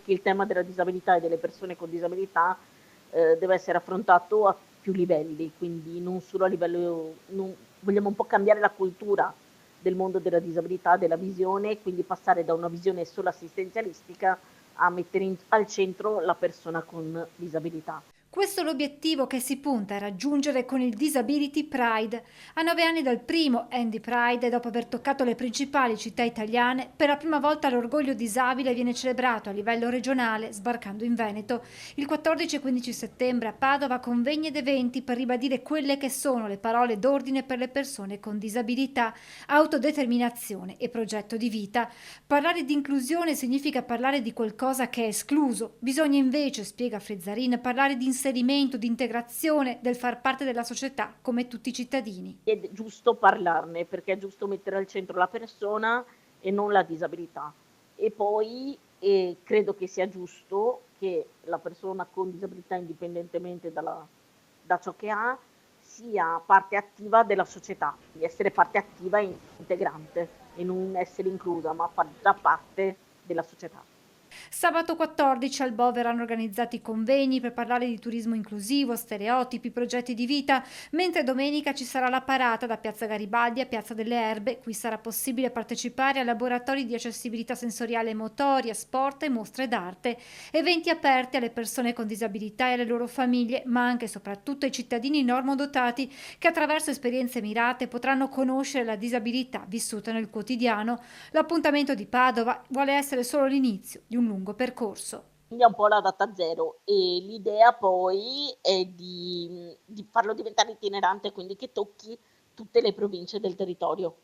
che il tema della disabilità e delle persone con disabilità deve essere affrontato a più livelli, quindi non solo a livello, vogliamo un po' cambiare la cultura del mondo della disabilità, della visione, quindi passare da una visione solo assistenzialistica a mettere al centro la persona con disabilità. Questo è l'obiettivo che si punta a raggiungere con il Disability Pride. A 9 anni dal primo Andy Pride e dopo aver toccato le principali città italiane, per la prima volta l'orgoglio disabile viene celebrato a livello regionale, sbarcando in Veneto. Il 14 e 15 settembre a Padova convegni ed eventi per ribadire quelle che sono le parole d'ordine per le persone con disabilità, autodeterminazione e progetto di vita. Parlare di inclusione significa parlare di qualcosa che è escluso. Bisogna invece, spiega Frizzarin, parlare di inserimento, di integrazione, del far parte della società come tutti i cittadini. Ed è giusto parlarne, perché è giusto mettere al centro la persona e non la disabilità. E poi credo che sia giusto che la persona con disabilità, indipendentemente da ciò che ha, sia parte attiva della società, di essere parte attiva e integrante e non essere inclusa, ma far già parte della società. Sabato 14 al Bo verranno organizzati convegni per parlare di turismo inclusivo, stereotipi, progetti di vita, mentre domenica ci sarà la parata da Piazza Garibaldi a Piazza delle Erbe. Qui sarà possibile partecipare a laboratori di accessibilità sensoriale e motoria, sport e mostre d'arte. Eventi aperti alle persone con disabilità e alle loro famiglie, ma anche e soprattutto ai cittadini normodotati che attraverso esperienze mirate potranno conoscere la disabilità vissuta nel quotidiano. L'appuntamento di Padova vuole essere solo l'inizio di un lungo percorso. Quindi è un po' la data zero e l'idea poi è di farlo diventare itinerante, quindi che tocchi tutte le province del territorio.